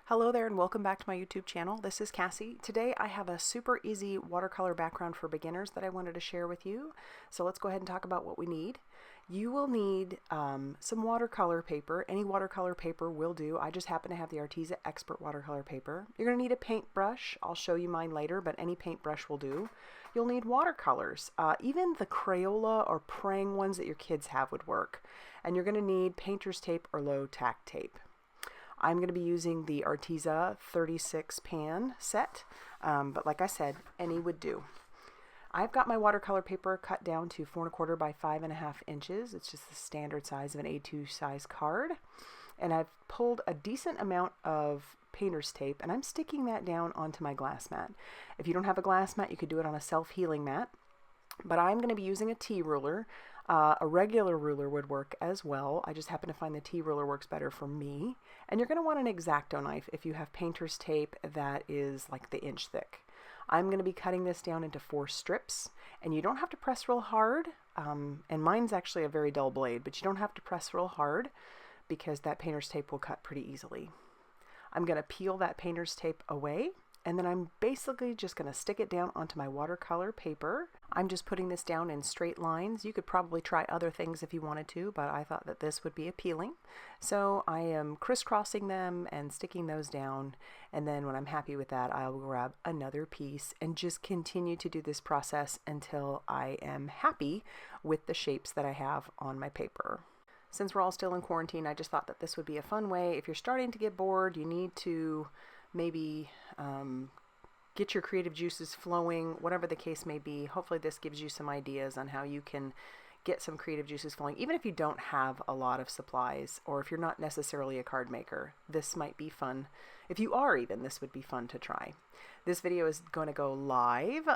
Hello there and welcome back to my YouTube channel. This is Cassie. Today I have a super easy watercolor background for beginners that I wanted to share with you. So let's go ahead and talk about what we need. You will need some watercolor paper. Any watercolor paper will do. I just happen to have the Arteza Expert watercolor paper. You're going to need a paintbrush. I'll show you mine later, but any paintbrush will do. You'll need watercolors. Even the Crayola or praying ones that your kids have would work. And you're going to need painter's tape or low tack tape. I'm going to be using the Arteza 36 pan set, but like I said, any would do. I've got my watercolor paper cut down to 4 1/4 by 5.5 inches. It's just the standard size of an A2 size card. And I've pulled a decent amount of painter's tape, and I'm sticking that down onto my glass mat. If you don't have a glass mat, you could do it on a self-healing mat. But I'm going to be using a T-ruler. A regular ruler would work as well. I just happen to find the T-ruler works better for me. And you're going to want an X-Acto knife if you have painter's tape that is like the inch thick. I'm going to be cutting this down into 4 strips, and you don't have to press real hard. And mine's actually a very dull blade, but you don't have to press real hard because that painter's tape will cut pretty easily. I'm going to peel that painter's tape away. And then I'm basically just going to stick it down onto my watercolor paper. I'm just putting this down in straight lines. You could probably try other things if you wanted to, but I thought that this would be appealing. So I am crisscrossing them and sticking those down. And then when I'm happy with that, I'll grab another piece and just continue to do this process until I am happy with the shapes that I have on my paper. Since we're all still in quarantine, I just thought that this would be a fun way. If you're starting to get bored, you need to maybe get your creative juices flowing, whatever the case may be. Hopefully this gives you some ideas on how you can get some creative juices flowing, even if you don't have a lot of supplies, or if you're not necessarily a card maker. This might be fun. If you are even, this would be fun to try. This video is going to go live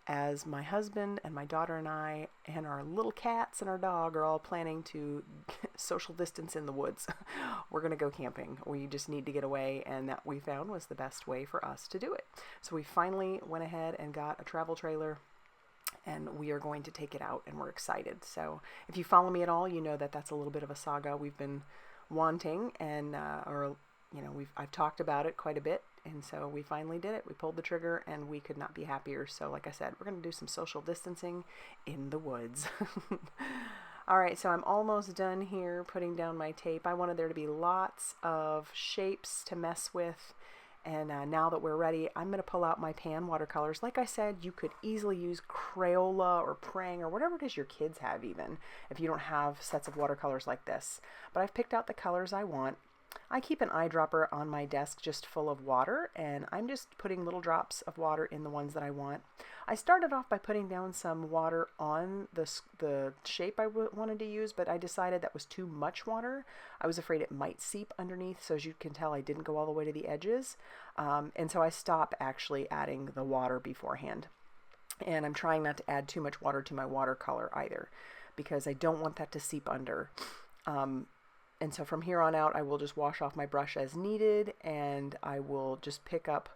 as my husband and my daughter and I and our little cats and our dog are all planning to social distance in the woods. We're going to go camping. We just need to get away, and that we found was the best way for us to do it. So we finally went ahead and got a travel trailer, and we are going to take it out, and we're excited. So if you follow me at all, you know that that's a little bit of a saga we've been wanting, and I've talked about it quite a bit, and so we finally did it. We pulled the trigger, and we could not be happier. So like I said, we're going to do some social distancing in the woods. All right, so I'm almost done here putting down my tape. I wanted there to be lots of shapes to mess with. And now that we're ready, I'm going to pull out my pan watercolors. Like I said, you could easily use Crayola or Prang or whatever it is your kids have, even if you don't have sets of watercolors like this. But I've picked out the colors I want. I keep an eyedropper on my desk just full of water, and I'm just putting little drops of water in the ones that I want. I started off by putting down some water on the shape I wanted to use, but I decided that was too much water. I was afraid it might seep underneath, so as you can tell, I didn't go all the way to the edges. And so I stopped actually adding the water beforehand. And I'm trying not to add too much water to my watercolor either, because I don't want that to seep under. And so from here on out, I will just wash off my brush as needed, and I will just pick up,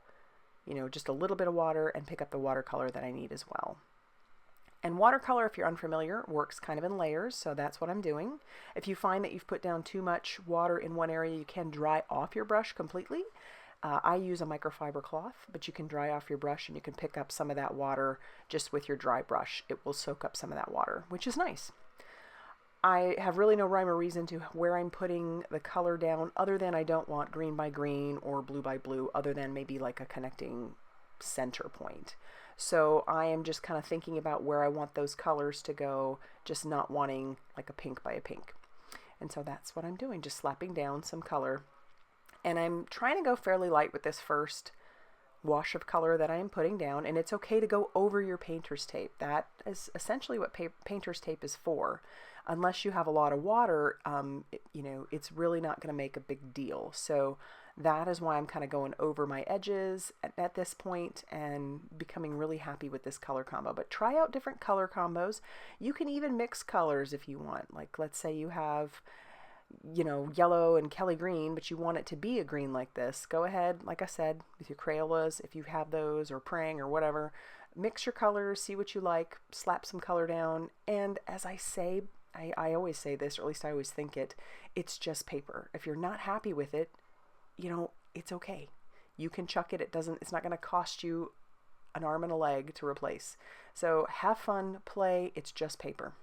just a little bit of water and pick up the watercolor that I need as well. And watercolor, if you're unfamiliar, works kind of in layers, so that's what I'm doing. If you find that you've put down too much water in one area, you can dry off your brush completely. I use a microfiber cloth, but you can dry off your brush and you can pick up some of that water just with your dry brush. It will soak up some of that water, which is nice. I have really no rhyme or reason to where I'm putting the color down, other than I don't want green by green or blue by blue, other than maybe like a connecting center point. So I am just kind of thinking about where I want those colors to go, just not wanting like a pink by a pink. And so that's what I'm doing, just slapping down some color. And I'm trying to go fairly light with this first wash of color that I am putting down, and it's okay to go over your painter's tape. That is essentially what painter's tape is for. Unless you have a lot of water, it's really not going to make a big deal. So that is why I'm kind of going over my edges at this point and becoming really happy with this color combo. But try out different color combos. You can even mix colors if you want. Like, let's say you have, yellow and Kelly green, but you want it to be a green like this. Go ahead, like I said, with your Crayolas, if you have those, or Prang or whatever, mix your colors, see what you like, slap some color down. And as I say, I always say this, or at least I always think it, it's just paper. If you're not happy with it, it's okay. You can chuck it. It's not going to cost you an arm and a leg to replace. So have fun, play. It's just paper.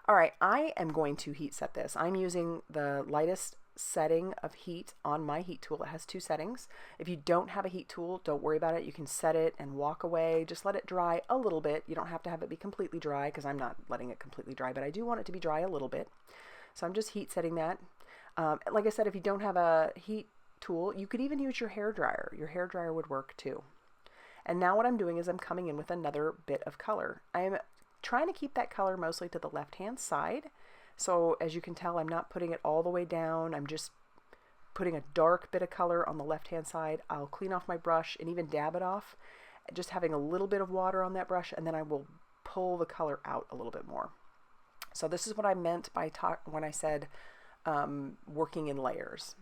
All right, I am going to heat set this. I'm using the lightest setting of heat on my heat tool. It has 2 settings. If you don't have a heat tool, don't worry about it. You can set it and walk away. Just let it dry a little bit. You don't have to have it be completely dry, because I'm not letting it completely dry, but I do want it to be dry a little bit. So I'm just heat setting that. Like I said, if you don't have a heat tool, you could even use your hair dryer. Your hair dryer would work too. And now what I'm doing is I'm coming in with another bit of color. I'm trying to keep that color mostly to the left-hand side. So as you can tell, I'm not putting it all the way down. I'm just putting a dark bit of color on the left-hand side. I'll clean off my brush and even dab it off, just having a little bit of water on that brush, and then I will pull the color out a little bit more. So this is what I meant by when I said working in layers.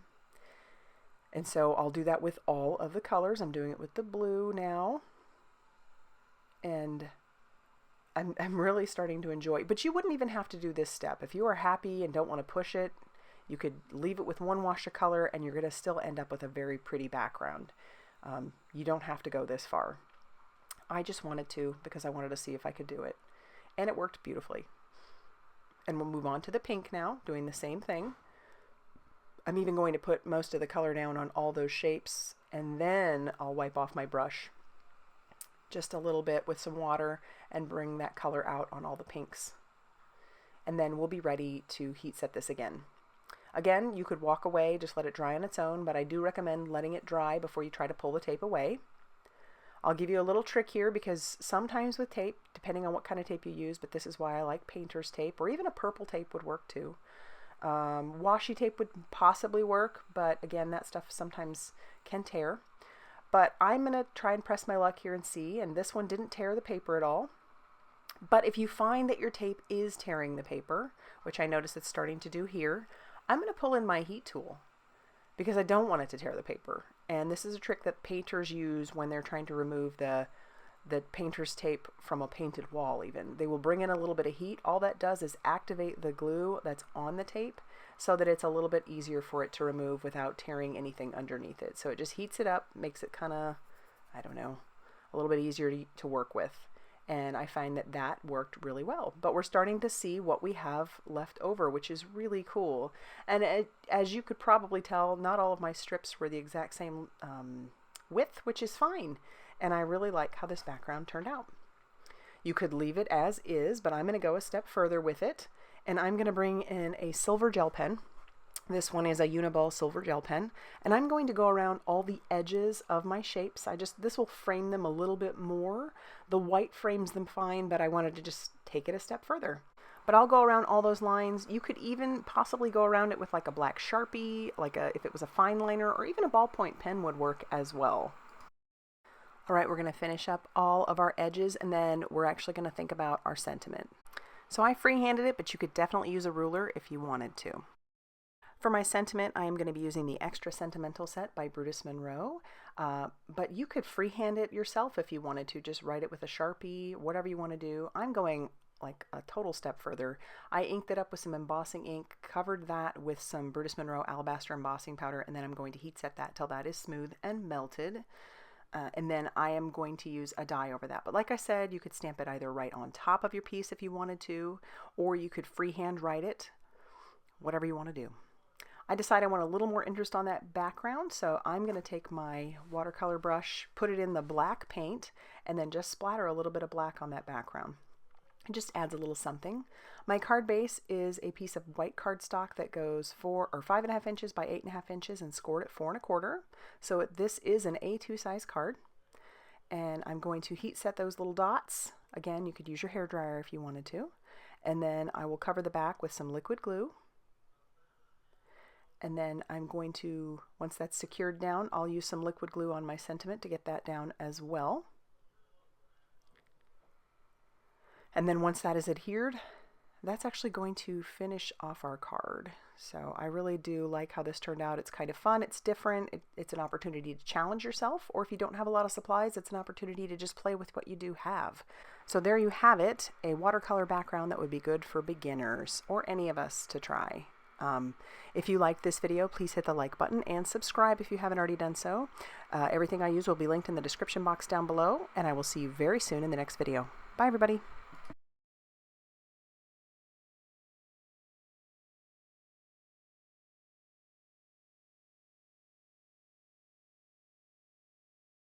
And so I'll do that with all of the colors. I'm doing it with the blue now. And I'm really starting to enjoy it. But you wouldn't even have to do this step. If you are happy and don't want to push it, you could leave it with one wash of color and you're going to still end up with a very pretty background. You don't have to go this far. I just wanted to, because I wanted to see if I could do it. And it worked beautifully. And we'll move on to the pink now, doing the same thing. I'm even going to put most of the color down on all those shapes, and then I'll wipe off my brush just a little bit with some water and bring that color out on all the pinks. And then we'll be ready to heat set this again. Again, you could walk away, just let it dry on its own, but I do recommend letting it dry before you try to pull the tape away. I'll give you a little trick here, because sometimes with tape, depending on what kind of tape you use, but this is why I like painter's tape, or even a purple tape would work too. Washi tape would possibly work, but again, that stuff sometimes can tear. But I'm going to try and press my luck here and see, and this one didn't tear the paper at all. But if you find that your tape is tearing the paper, which I notice it's starting to do here, I'm going to pull in my heat tool, because I don't want it to tear the paper. And this is a trick that painters use when they're trying to remove the painter's tape from a painted wall even. They will bring in a little bit of heat. All that does is activate the glue that's on the tape so that it's a little bit easier for it to remove without tearing anything underneath it. So it just heats it up, makes it kind of, I don't know, a little bit easier to work with. And I find that that worked really well. But we're starting to see what we have left over, which is really cool. And as you could probably tell, not all of my strips were the exact same width, which is fine. And I really like how this background turned out. You could leave it as is, but I'm going to go a step further with it. And I'm going to bring in a silver gel pen. This one is a Uniball silver gel pen. And I'm going to go around all the edges of my shapes. This will frame them a little bit more. The white frames them fine, but I wanted to just take it a step further. But I'll go around all those lines. You could even possibly go around it with like a black Sharpie, if it was a fine liner, or even a ballpoint pen would work as well. All right, we're going to finish up all of our edges, and then we're actually going to think about our sentiment. So I freehanded it, but you could definitely use a ruler if you wanted to. For my sentiment, I am going to be using the Extra Sentimental set by Brutus Monroe, but you could freehand it yourself if you wanted to. Just write it with a Sharpie, whatever you want to do. I'm going like a total step further. I inked it up with some embossing ink, covered that with some Brutus Monroe Alabaster embossing powder, and then I'm going to heat set that till that is smooth and melted. And then I am going to use a die over that. But like I said, you could stamp it either right on top of your piece if you wanted to, or you could freehand write it, whatever you want to do. I decided I want a little more interest on that background, so I'm going to take my watercolor brush, put it in the black paint, and then just splatter a little bit of black on that background. It just adds a little something. My card base is a piece of white cardstock that goes 5.5 inches by 8.5 inches and scored at 4 1/4. So this is an A2 size card. And I'm going to heat set those little dots. Again, you could use your hair dryer if you wanted to. And then I will cover the back with some liquid glue. And then I'm going to, once that's secured down, I'll use some liquid glue on my sentiment to get that down as well. And then once that is adhered, that's actually going to finish off our card. So I really do like how this turned out. It's kind of fun. It's different. It's an opportunity to challenge yourself, or if you don't have a lot of supplies, it's an opportunity to just play with what you do have. So there you have it, a watercolor background that would be good for beginners or any of us to try. If you liked this video, please hit the like button and subscribe if you haven't already done so. Everything I use will be linked in the description box down below, and I will see you very soon in the next video. Bye, everybody.